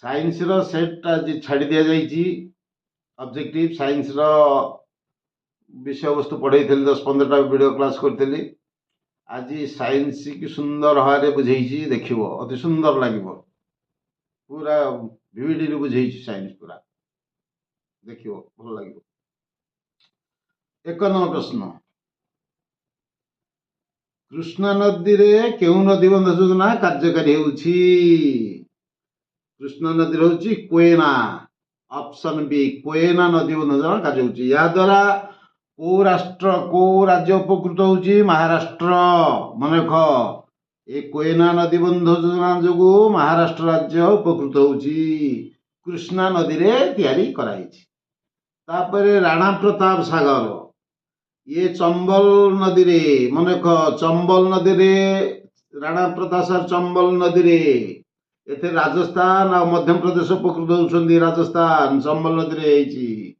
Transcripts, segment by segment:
Science रो set आज छाड़ी दिया जाइए। ऑब्जेक्टिव साइंस रो विषय वस्तु पढ़े 10-15टा वीडियो क्लास करी। आज साइंस की सुंदर भाव बुझे देख अति सुंदर लगे पूरा भिविडी बुझे साइंस पूरा देख भल लगे। 1 नंबर प्रश्न कृष्णा नदी रे केउ नदी बंध योजना कार्यकारी होउछि? कृष्णा नदी होउछि कोयना। ऑप्शन बी कोयना नदी बंध योजना कार्य होउछि। या द्वारा को राष्ट्र को राज्य उपकृत होउछि? महाराष्ट्र। मन रख ए कोयना नदी बंध योजना जोगु महाराष्ट्र राज्य उपकृत होउछि। कृष्णा नदी रे तैयारी कराइछि। तापरे राणा प्रताप सागर ये चंबल नदी रे मन रख चंबल नदी रे राणा प्रताप सागर चंबल नदी रे एथे राजस्थान और मध्य प्रदेश उपकृत होउछन्ती। राजस्थान चंबल नदी रे आइछि।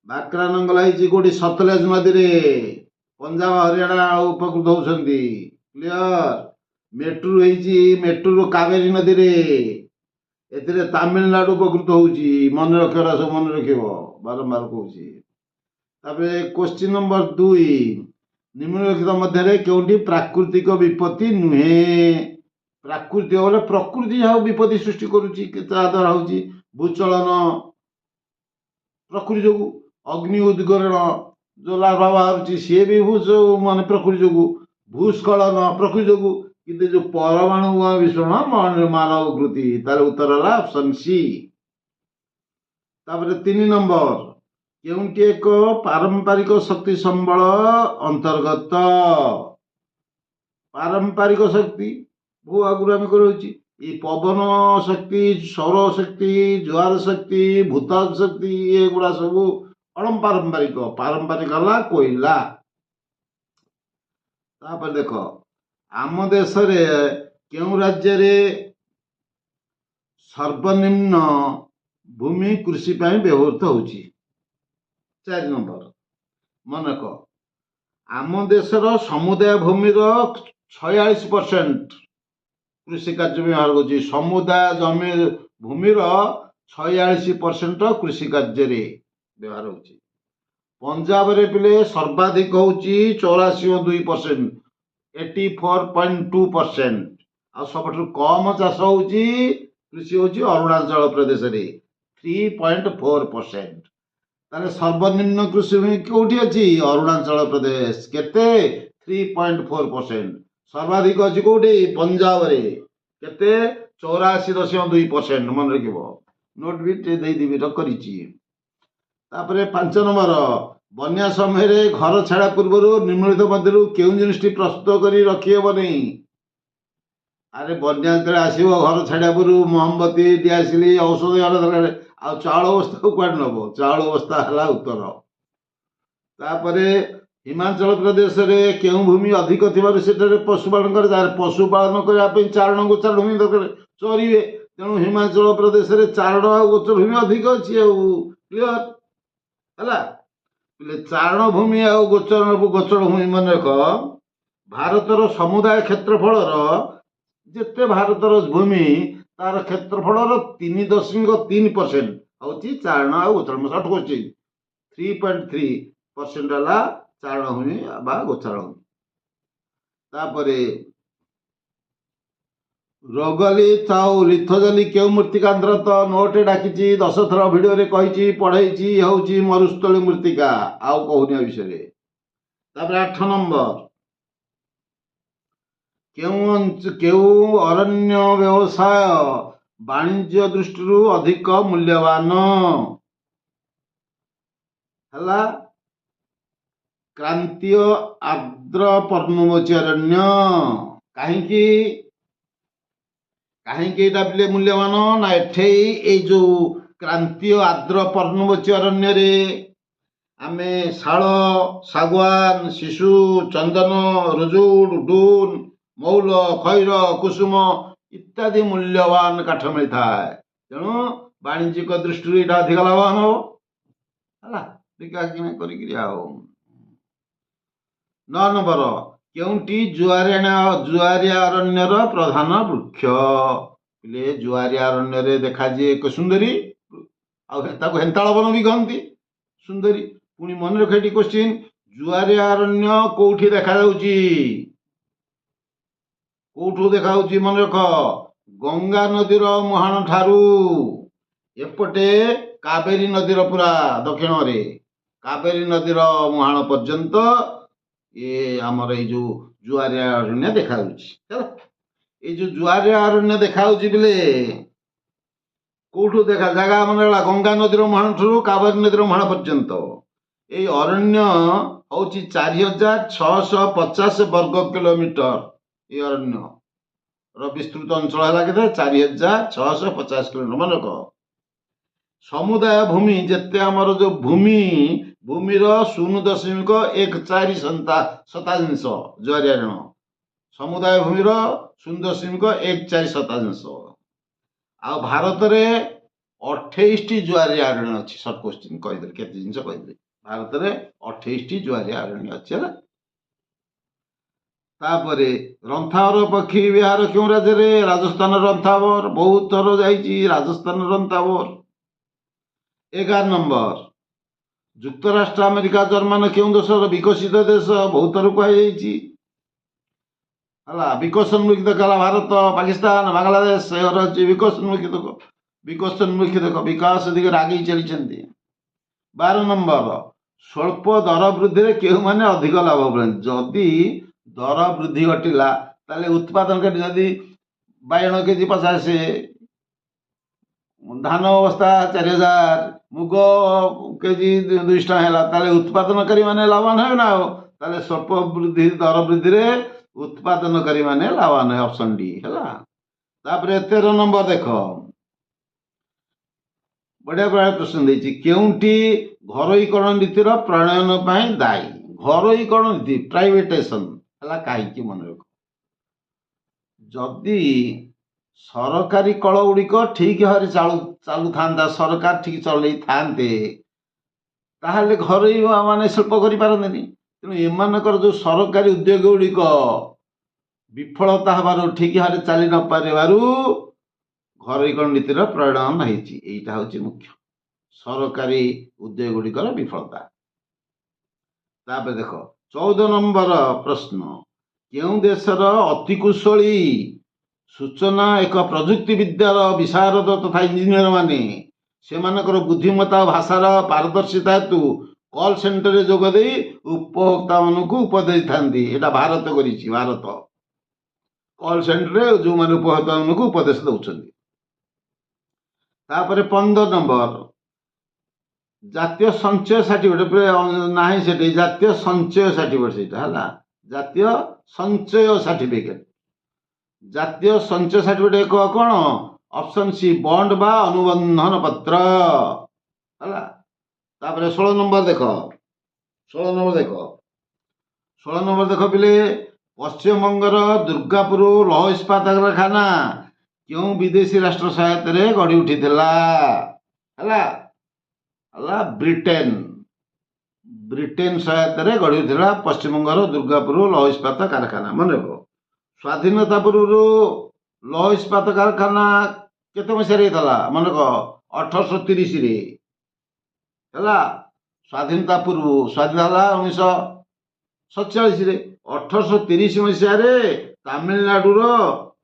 भाक्रानंगल आइछि कोठी सतलेज नदी रे पंजाब हरियाणा उपकृत होउछन्ती। क्लियर। मेट्रो आइछि मेट्रो कावेरी नदी रे एथिरे तमिलनाडु उपकृत होउछि। मन रखरा सब मन रखिबो बारंबार कहूछि। तापरे क्वेश्चन नंबर 2 निम्नलिखित मध्य केउंटी प्राकृतिक विपत्ति नुहे? प्राकृतिक बोले प्रकृति जहाँ विपत्ति सृष्टि करुच्ची द्वारा हूँ भूचलन प्रकृति जो अग्नि उद्गीरण जो लाभा बाहर सी भी मान प्रकृति जो भूस्खलन प्रकृति जो कि जो परमाणु विस्फोरण मानव कृति तार उत्तर है ऑप्शन सी। तापर 3 नंबर केउंटी एक पारंपरिक शक्ति संबल अंतर्गत? पारंपरिक शक्ति बहु आगुरी आम करोची पवन शक्ति सौर शक्ति ज्वार शक्ति भूतान शक्ति ये गुड़ा सब अणपारंपरिक। पारंपरिक है कोयला। तापर देख आम देश रे केउ राज्य रे सर्वनिम्न भूमि कृषि ପାଇଁ ବ୍ୟବହୃତ होची? 4 नंबर मन रख आम देशर समुदाय भूमि 46% कृषि कार्य व्यवहार होची। समुदाय जमी भूमि 46% कृषि कार्य रे व्यवहार होची। पंजाब रे पिले सर्वाधिक होची 84.2% 84.2%। आ सबठु कम चाष होची कृषि होची अरुणाचल प्रदेश रे 3.4%। ताले सर्वनिम्न कृषि भूमि कोठी अछि? अरुणाचल प्रदेश केते 3.4%। सर्वाधिक अछि कोठी? पंजाब रे केते 84.2%। मन रखिबो नोट भी दे दिबी रखरिछि। तापरे 5 नंबर बन्या समय रे घर छाड़ा पूर्व निम्नलिखित मध्यरु केउ जिनिसटी प्रस्तुत करी रखिबो नै? अरे बन्या जेतले आसीबो घर छाड़ा पूर्व मोमबत्ती दियासिली औषध दरकार आ चाउल अवस्था कुआड नबो? चाउल अवस्था हला उत्तर। तापरे हिमाचल प्रदेश रे केउ भूमि अधिक थिबारु सेटरे पशुपालन कर पशुपालन करबा पे चारण गोचर भूमि दरकार चरिबे तेणु हिमाचल प्रदेश रे चारण आ गोचर भूमि अधिक अछि। क्लियर हला चारण भूमि आ गोचर भूमि मन रख भारतर समुदाय क्षेत्रफल जेते भारतर भूमि तार क्षेत्रफल 3.3% होची चारण आ गोचर मसट होची 3.3% हला चारण भूमि बा गोचर भूमि। तापरे रोगली चाउ लिथोजली केउ मृत्तिका अंतर्गत नोटे डाकिची 10 थर वीडियो रे कहिची पढ़ाईची होची मरुस्थली मृत्तिका आउ कहूनी विषय रे। तापरे 8 नंबर केउ अरण्य व्यवसाय वाणिज्य दृष्टि अधिक मूल्यवान? हला क्रांतीय आर्द्र पर्णमोची अरण्य। कहीं मूल्यवान ना एठे जो क्रांतीय आर्द्र पर्णमोची अरण्य रे आमे शाल सागवान शिशु चंदन रजुड़ डून मौल खैर कुसुम इत्यादि मूल्यवान काठ मिलता है। तेणु वाणिज्यिक दृष्टि अधिक लाभवान हो है कर। 9 नंबर केउंटी जुआरिया अरण्यर प्रधान वृक्ष? ପିଲେ ଜୁଆରିଆ ଅରଣ୍ୟରେ ଦେଖାଯିଏ ଏକ ସୁନ୍ଦରୀ, ଆଉ ତାକୁ ହେନ୍ତାଳ ବନ ବି କହନ୍ତି, ସୁନ୍ଦରୀ। ପୁଣି ମନେ ରଖ ଏଠି କ୍ୱେଶ୍ଚିନ୍, ଜୁଆରିଆ ଅରଣ୍ୟ କୋଉଠି ଦେଖାଯାଉଛି? କୋଉଠୁ ଦେଖାଯାଉଛି ମନେ ରଖ, ଗଙ୍ଗା ନଦୀର ମୁହାଣ ଠାରୁ ଏପଟେ କାବେରୀ ନଦୀର ପୁରା ଦକ୍ଷିଣରେ କାବେରୀ ନଦୀର ମୁହାଣ ପର୍ଯ୍ୟନ୍ତ ଆମର ଏଇ ଯୋଉ ଜୁଆରିଆ ଅରଣ୍ୟ ଦେଖାଯାଉଛି ହେଲା। ଏଇ ଯୋଉ ଜୁଆରିଆ ଅରଣ୍ୟ ଦେଖାଯାଉଛି ବୋଲେ କୋଉଠୁ ଦେଖା, ଜାଗା ମନେ ହେଲା ଗଙ୍ଗା ନଦୀର ମୁହାଣ ଠାରୁ କାବେରୀ ନଦୀର ମୁହାଣ ପର୍ଯ୍ୟନ୍ତ। ଏଇ ଅରଣ୍ୟ ହଉଛି 4650 ବର୍ଗ କିଲୋମିଟର। এই অরণ্য বিস্তৃত অঞ্চল ହେଲା କେତେ, 4650 କିଲୋମିଟର। ମନେ ରଖ ସମୁଦାୟ ଭୂମି ଯେତେ ଆମର ଯୋଉ ଭୂମିର 0.14 ଜୁଆରିଆ ଅରଣ୍ୟ, ସମୁଦାୟ ଭୂମିର 0.14। ଆଉ ଭାରତରେ 28ଟି ଜୁଆରିଆ ଅରଣ୍ୟ ଅଛି। ସର୍ଟ କ୍ୱେଶ୍ଚିନ୍ କହିଦେଲି, କେତେ ଜିନିଷ କହିଦେଲି। ଭାରତରେ 28ଟି ଜୁଆରିଆ ଅରଣ୍ୟ ଅଛି ହେଲା। ତାପରେ ରନ୍ଥାବର ପକ୍ଷୀ ବିହାର କେଉଁ ରାଜ୍ୟରେ? ରାଜସ୍ଥାନ ରନ୍ଥାବର, ବହୁତ ଥର ଯାଇଛି ରାଜସ୍ଥାନ ରନ୍ଥାବର। 11 ନମ୍ବର, ଯୁକ୍ତରାଷ୍ଟ୍ର ଆମେରିକା ଜର୍ମାନ କେଉଁ ଦେଶର ବିକଶିତ ଦେଶ? ବହୁତ ଥର କୁହାଯାଇଛି ହେଲା। ବିକଶନମୁଖୀ ଦେଶ ହେଲା ଭାରତ, ପାକିସ୍ତାନ, ବାଂଲାଦେଶ, ଏହାର ଅଛି ବିକଶନମୁଖୀ ଦେଶ। ବିକଶନମୁଖୀ ଦେଶ ବିକାଶ ଦିଗରେ ଆଗେଇ ଚାଲିଛନ୍ତି। 12 ନମ୍ବର, ସ୍ୱଳ୍ପ ଦର ବୃଦ୍ଧିରେ କେଉଁମାନେ ଅଧିକ ଲାଭ ପାଆନ୍ତି? ଯଦି ଦର ବୃଦ୍ଧି ଘଟିଲା ତାହେଲେ ଉତ୍ପାଦନକାରୀ, ଯଦି ବାଇଗଣ କେଜି 50, ଧାନ ବସ୍ତା 4000, ମୁଗ କେଜି 200 ଟଙ୍କା ହେଲା, ତାହେଲେ ଉତ୍ପାଦନକାରୀ ମାନେ ଲାଭବାନ ହେବେ ନା। ଆଉ ତାହେଲେ ସ୍ୱଳ୍ପ ଦର ବୃଦ୍ଧିରେ ଉତ୍ପାଦନକାରୀ ମାନେ ଲାଭବାନ ହେବେ, ଅପସନ୍ ଡି ହେଲା। ତାପରେ 13 ନମ୍ବର ଦେଖ, ବଢିଆ ବଢିଆ ପ୍ରଶ୍ନ ଦେଇଛି। କେଉଁଠି ଘରୋଇକରଣ ନୀତିର ପ୍ରଣୟନ ପାଇଁ ଦାୟୀ? ଘରୋଇକରଣ ନୀତି, ପ୍ରାଇଭେଟାଇଜେସନ ହେଲା କାହିଁକି? ମନେ ରଖ, ଯଦି ସରକାରୀ କଳ ଗୁଡ଼ିକ ଠିକ ଭାବରେ ଚାଲୁଥାନ୍ତା, ସରକାର ଠିକ ଚଲେଇଥାନ୍ତେ, ତାହେଲେ ଘରୋଇ ମାନେ ଶିଳ୍ପ କରିପାରନ୍ତେନି। ତେଣୁ ଏମାନଙ୍କର ଯୋଉ ସରକାରୀ ଉଦ୍ୟୋଗ ଗୁଡ଼ିକ ବିଫଳତା ହେବାରୁ, ଠିକ ଭାବରେ ଚାଲି ନ ପାରିବାରୁ ଘରୋଇକରଣ ନୀତିର ପ୍ରଣୟନ ହେଇଛି। ଏଇଟା ହଉଛି ମୁଖ୍ୟ, ସରକାରୀ ଉଦ୍ୟୋଗ ଗୁଡ଼ିକର ବିଫଳତା। ତାପରେ ଦେଖ 14 ନମ୍ବର ପ୍ରଶ୍ନ, କେଉଁ ଦେଶର ଅତି କୁଶଳୀ ସୂଚନା ଏକ ପ୍ରଯୁକ୍ତି ବିଦ୍ୟାର ବିଶାରଦ ତଥା ଇଞ୍ଜିନିୟର ମାନେ ସେମାନଙ୍କର ବୁଦ୍ଧିମତ୍ତା ଭାଷାର ପାରଦର୍ଶିତା ହେତୁ କଲ୍ ସେଣ୍ଟରରେ ଯୋଗ ଦେଇ ଉପଭୋକ୍ତା ମାନଙ୍କୁ ଉପଦେଶ ଦେଇଥାନ୍ତି? ଏଇଟା ଭାରତ କରିଛି। ଭାରତ କଲ୍ ସେଣ୍ଟରରେ ଯୋଉମାନେ ଉପଭୋକ୍ତା ମାନଙ୍କୁ ଉପଦେଶ ଦଉଛନ୍ତି। ତାପରେ 15 ନମ୍ବର, ଜାତୀୟ ସଞ୍ଚୟ ସାର୍ଟିଫିକେଟ ନାହିଁ, ସେଠି ଜାତୀୟ ସଞ୍ଚୟ ସାର୍ଟିଫିକେଟ ସେଇଟା ହେଲା, ଜାତୀୟ ସଞ୍ଚୟ ସାର୍ଟିଫିକେଟ। ଜାତୀୟ ସଞ୍ଚୟ ସାର୍ଟିଫିକେଟ ଏକ କଣ? ଅପସନ ସି, ବଣ୍ଡ ବା ଅନୁବନ୍ଧନ ପତ୍ର ହେଲା। ତାପରେ 16 ନମ୍ବର ଦେଖ, 16 ନମ୍ବର ଦେଖ ପିଲେ, ପଶ୍ଚିମବଙ୍ଗର ଦୁର୍ଗାପୁର ଲୌହ ଇସ୍ପାତ କାରଖାନା କେଉଁ ବିଦେଶୀ ରାଷ୍ଟ୍ର ସହାୟତାରେ ଗଢି ଉଠିଥିଲା? ହେଲା ବ୍ରିଟେନ ସହାୟତାରେ ଗଢି ଉଠିଥିଲା ପଶ୍ଚିମବଙ୍ଗର ଦୁର୍ଗାପୁର ଲୌହ ଇସ୍ପାତ କାରଖାନା। ମନେ ରଖ, ସ୍ୱାଧୀନତା ପୂର୍ବରୁ ଲୌହ ଇସ୍ପାତ କାରଖାନା କେତେ ମସିହାରେ ହେଇଥିଲା? ମନେ ରଖ 1830ରେ ହେଲା। ସ୍ୱାଧୀନତା ପୂର୍ବରୁ, ସ୍ୱାଧୀନ ହେଲା 1947ରେ। 1830 ମସିହାରେ ତାମିଲନାଡୁର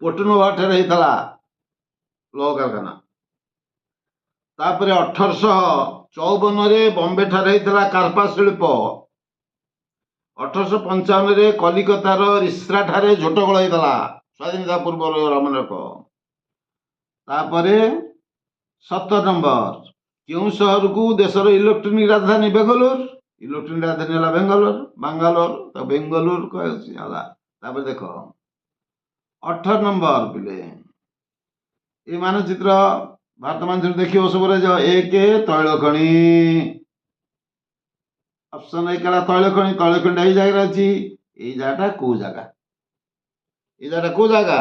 ପୋଟନୋଭା ଠାରେ ହେଇଥିଲା ଲୌହ କାରଖାନା। ତାପରେ 1854ରେ ବମ୍ବେ ଠାରେ ହେଇଥିଲା କାର୍ପା ଶିଳ୍ପ। 1855ରେ କଲିକତାର ରିସ୍ରା ଠାରେ ଝୋଟକଳ ହେଇଥିଲା, ସ୍ୱାଧୀନତା ପୂର୍ବରୁ। ମନେ ରଖ। ତାପରେ 17 ନମ୍ବର, କେଉଁ ସହରକୁ ଦେଶର ଇଲେକ୍ଟ୍ରୋନିକ ରାଜଧାନୀ? ବେଙ୍ଗାଲୁରୁ। ଇଲେକ୍ଟ୍ରୋନିକ ରାଜଧାନୀ ହେଲା ବାଙ୍ଗାଲୋର, ତ ବେଙ୍ଗାଲୁରୁ କୁହାଯାଉଛି ହେଲା। ତାପରେ ଦେଖ 18 ନମ୍ବର ପିଲେ, এই ମାନଚିତ୍ର, ଭାରତ ମାନଚିତ୍ର ଦେଖିବ ସବୁରେ। 1 ତୈଳ ଖଣି, ଅପସନ 1 ହେଲା ତୈଳ ଖଣି। ତୈଳ ଖଣିଟା ଏଇ ଜାଗାରେ ଅଛି। ଏଇ ଜାଗାଟା କୋଉ ଜାଗା? ଏଇ ଜାଗାଟା କୋଉ ଜାଗା?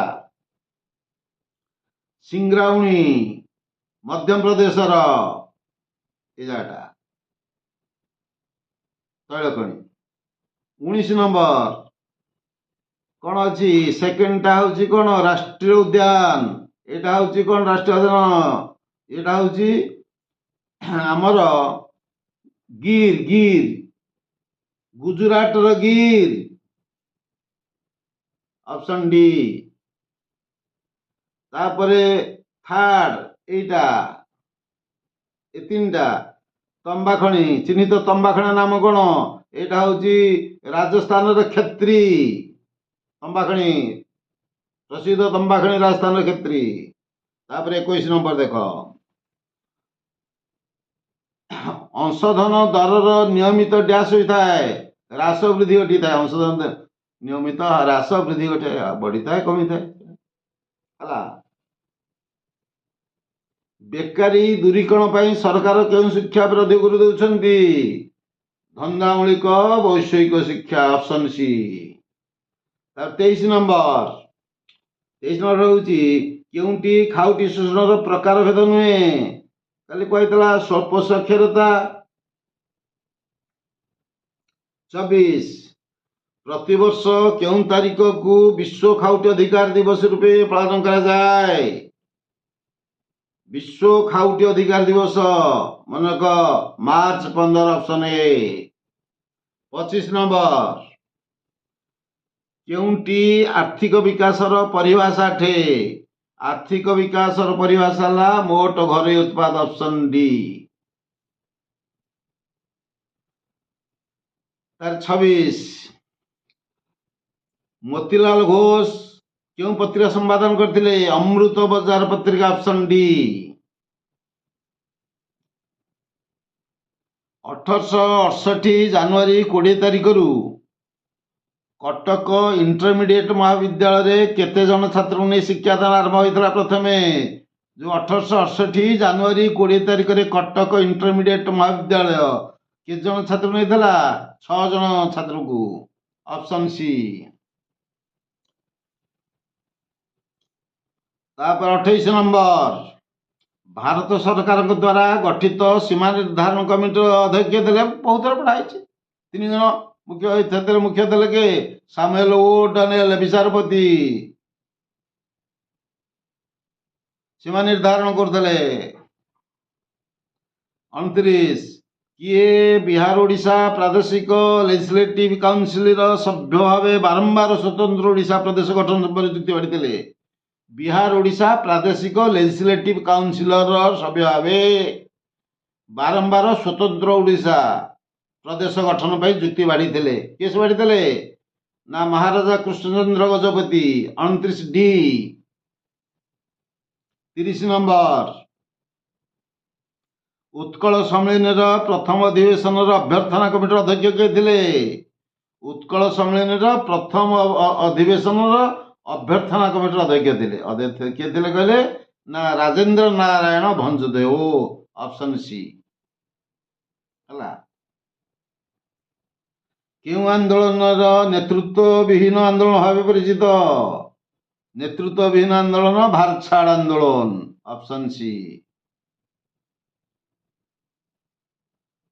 ସିଂଗ୍ରାଉଣି, ମଧ୍ୟପ୍ରଦେଶର ଏଇ ଜାଗାଟା ତୈଳ ଖଣି। 19 ନମ୍ବର କଣ ଅଛି? ସେକେଣ୍ଡଟା ହଉଛି କଣ? ରାଷ୍ଟ୍ରୀୟ ଉଦ୍ୟାନ। एटा हूँ कौन राष्ट्रीय उद्यान एटा हूँ आमर गिर गिर गुजरात र गिर ऑप्शन डी। तापरे थर्ड एटा ए तीनटा तंबाखणी चिन्हित तंबाखणी नाम कौन एटा हूँ राजस्थान र क्षेत्री तंबाखणी प्रसिद्ध तंबाखणी राजस्थान र क्षेत्री। तापरे 21 नंबर देख अंशधन दर नियमित डैश होता है ह्रास वृद्धि घटी था अंशधन नियमित ह्रास वृद्धि घटे बढ़ी था कमी था बेकारी दूरीकरण पर सरकार क्यों शिक्षा पर अधिक गुरुत्व देउछन्ति धंदामूलिक वैषयिक शिक्षा ऑप्शन सी। 23 नंबर होउची केउंटी खाउटी शोषण प्रकार भेद नुहे काली कहला स्वल्प साक्षरता। 24 प्रतिवर्ष केउं तारीख को विश्व खाउटी अधिकार दिवस रूपे पालन करा जाए विश्व खाउटी अधिकार दिवस मनक मार्च 15 ऑप्शन ए। 25 नंबर केउंटी आर्थिक विकासर परिभाषा ठे आर्थिक विकासर परिभाषा ला मोट घरे उत्पाद ऑप्शन डी। 26 मोतीलाल घोष क्यों पत्रिका संपादन करथिले अमृत बाजार पत्रिका ऑप्शन डी। 1868 जनवरी 20 तारीख रु कटक इंटरमीडिएट महाविद्यालय केते जन छात्र ने शिक्षादान आरंभ होता प्रथमे जो 1868 जनवरी 20 तारीख रे कटक इंटरमीडिएट महाविद्यालय के जन छात्र नहीं 6 जन छात्र को ऑप्शन सी। तापर 28 नंबर भारत सरकार द्वारा गठित सीमा निर्धारण कमिटी अध्यक्ष थे बहुत थर पढ़ाई 3 जन मुख्य मुख्य थे के सामुएल ओ डनेल विचारपति सीमा निर्धारण करते। 29 किए बिहार ओडिशा प्रादेशिक लेजिस्लेटिव काउंसिल सभ्य भाव बारंबार स्वतंत्र ओडिशा प्रदेश गठन पर चुक्ति बाढ़ी बिहार ओडिशा प्रादेशिक लेजिस्लेटिव काउंसिलर सभ्य भाव बारंबार स्वतंत्र ओडिशा प्रदेश गठन पर चुक्ति बाढ़ी किस बाढ़ी ना महाराजा कृष्णचंद्र गजपति 29 डी। 30 नंबर उत्कल सम्मेलन प्रथम अधिवेशन अभ्यर्थना कमिटी अध्यक्ष किए थे उत्कल सम्मेलन प्रथम अधिवेशन अभ्यर्थना कमिटी अध्यक्ष किए थे कहले ना राजेंद्र नारायण भंजदेव ऑप्शन सी। क्यों आंदोलन नेतृत्व विहीन आंदोलन भाव परिचित नेतृत्व विहीन आंदोलन भारत छाड़ आंदोलन ऑप्शन सी।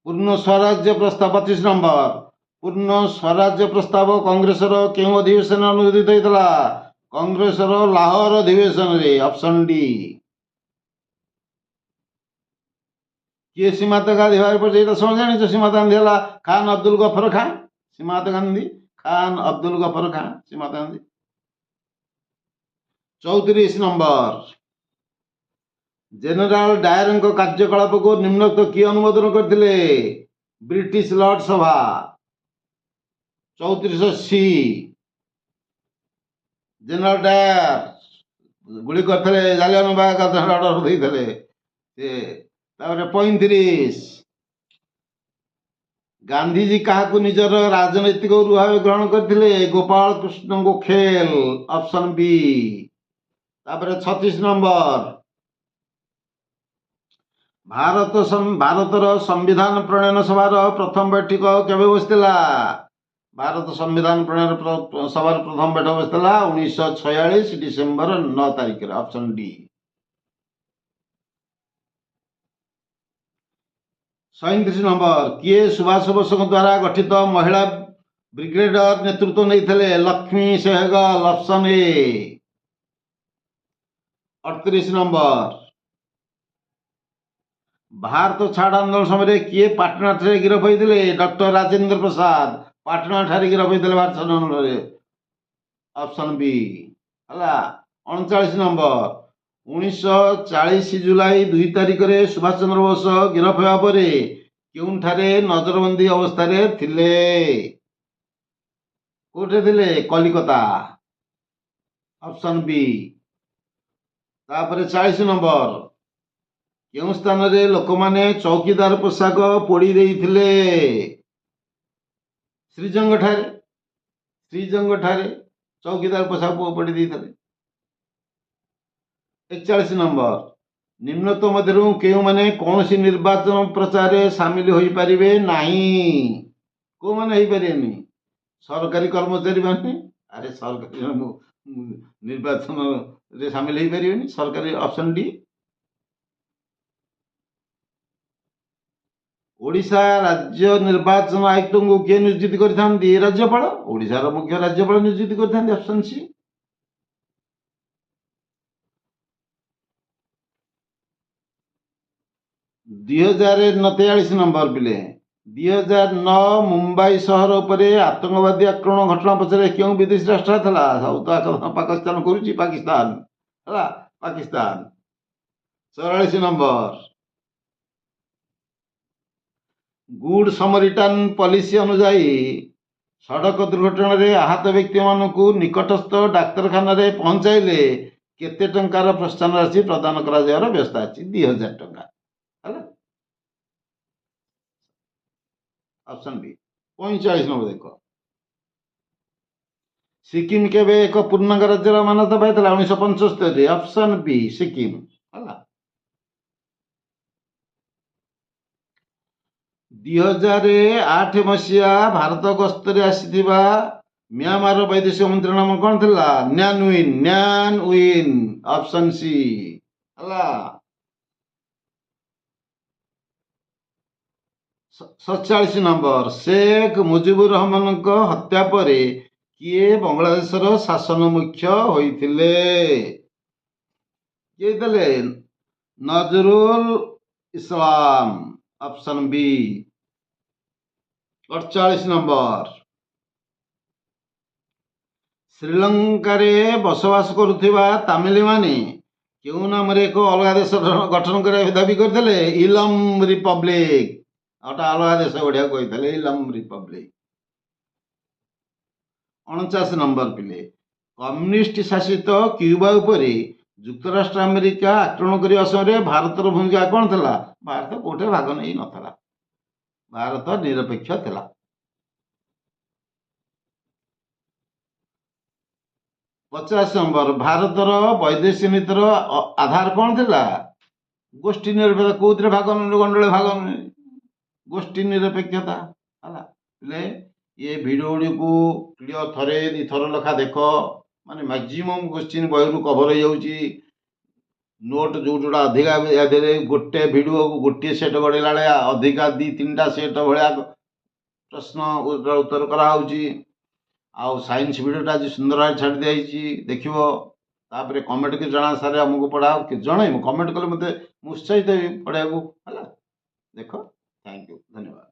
पूर्ण स्वराज्य प्रस्ताव 25 नंबर पूर्ण स्वराज्य प्रस्ताव कांग्रेस क्यों अधिवेशन अनुमोदित होता कांग्रेस लाहौर अधिवेशन रे ऑप्शन डी। किए सीमांत गांधी भाई पर समझ जानी सीमांत गांधी है खान अब्दुल गफर खान सीमांत गांधी खान अब्दुल गफर खान सीमांत गांधी। 34 नंबर जनरल डायर कार्यकलाप को निम्नलिखित किए अनुमोदन करते ब्रिटिश लॉर्ड सभा 34 सी। जनरल डायर गुली करते जालियानवाला बाग ऑर्डर देते। 35 गांधीजी क्या निजर राजनैतिक गुरु भाव ग्रहण करते Gopal Krishna Gokhale option B. 36 number भारतर संविधान प्रणयन सभार प्रथम बैठक केवे बसला भारत संविधान प्रणयन सभार प्रथम बैठक बसला 1946 डिसेम्बर 9 तारीख ऑप्शन डी। 37 नंबर किए सुभाष बोस द्वारा गठित महिला ब्रिगेडर नेतृत्व नहीं Lakshmi Sahgal option A. 38 number Bharat छाड़ आंदोलन समय किए पाटना ठारे गिरफ होते डॉक्टर राजेंद्र प्रसाद पाटना ठारे गिरफ होते भारत छाड़ आंदोलन ऑप्शन बी है 39 नंबर 1940 जुलाई 2 तारिख रे सुभाष चंद्र बोस गिरफ होगा पर केउठारे नजरबंदी अवस्था थिले कोठे थिले कलिकता ऑप्शन बी तापर 40 नंबर केउं स्थान रे लोक माने चौकीदार पोशाक पोड़ी देइथिले श्रीजंग ठारे चौकीदार पोशाक पोड़ी देइथिले 41 नंबर निम्नत मध्यरु केउ माने कौनसी निर्वाचन प्रचार सामिल होई परिबे नाही को माने होई परिबेनी सरकारी कर्मचारी माने अरे सरकारी निर्वाचन रे सामिल होई परिबेनी सरकारी ऑप्शन डी ओडिशा राज्य निर्वाचन आयुक्त को किए नियुक्ति करथांती राज्यपाल ओडिशा रो मुख्य राज्यपाल नियुक्ति करथांती ऑप्शन सी 2043 नंबर पिले 2009 मुंबई शहर उपरे आतंकवादी आक्रमण घटना पछरे क्यों विदेशी राष्ट्र था सब तो पाकिस्तान करुच्ची पाकिस्तान है Pakistan 44 number good Samaritan policy अनुजाई सड़क दुर्घटना रे आहत व्यक्ति मानकु निकटस्थ डाक्तरखाना रे पहुंचाइले केते टंकार प्रोत्साहन राशि प्रदान करा जायर व्यवस्था अछि 2000 टंका है ऑप्शन बी 45 नंबर देख सिक्किम केबे एक पूर्णांग राज्य मान्यता पाइला 1975 ऑप्शन बी सिक्किम है 2008 मसीहा भारत गस्तर आसीथिबा म्यांमार वैदेशिक मंत्री नाम कौन थिला न्यान उइन ऑप्शन सी हला 47 नंबर शेख मुजिबुर रहमान हत्या पर किए बांग्लादेश शासन मुख्य होइथिले किए देले Nazrul Islam option B 48 number Sri Lanka रे बसवास करुथिबा तामिल माने क्यों नाम रे एक अलग देश गठन करे दाबी करथिले इलम रिपब्लिक आटा अलग देश बढ़िया कही इलम रिपब्लिक 49 नंबर पिले कम्युनिस्ट शासित क्यूबा उपरे युक्तराष्ट्र अमेरिका आक्रमण करने समय भारतर भूमिका कौन था भारत कोठे भाग नहीं नथला भारत निरपेक्ष थिला 50 नंबर भारतर वैदेशिक नीतिर आधार कौन थिला गोष्ठी निरपेक्ष कौन भाग गंडल भाग गोष्ठी निरपेक्षता है ये भिडियो गुड़ी को क्लियर थरे दी थर लेखा देख माने मैक्सिमम क्वेश्चन बही कभर हो नोट जो जोड़ा अधिका गोटे भिडियो को गोटे सेट गढ़ला बेले अधिका 2-3टा सेट भाया प्रश्न उत्तर कराऊँगी आउ साइंस भिडियोटा आज सुंदर भाव छाड़ी दिखाई देखो तापर कमेंट के जना सारे आमको पढ़ाओ जन कमेंट कले मत उत्साहित पढ़ा है देख थैंक यू धन्यवाद।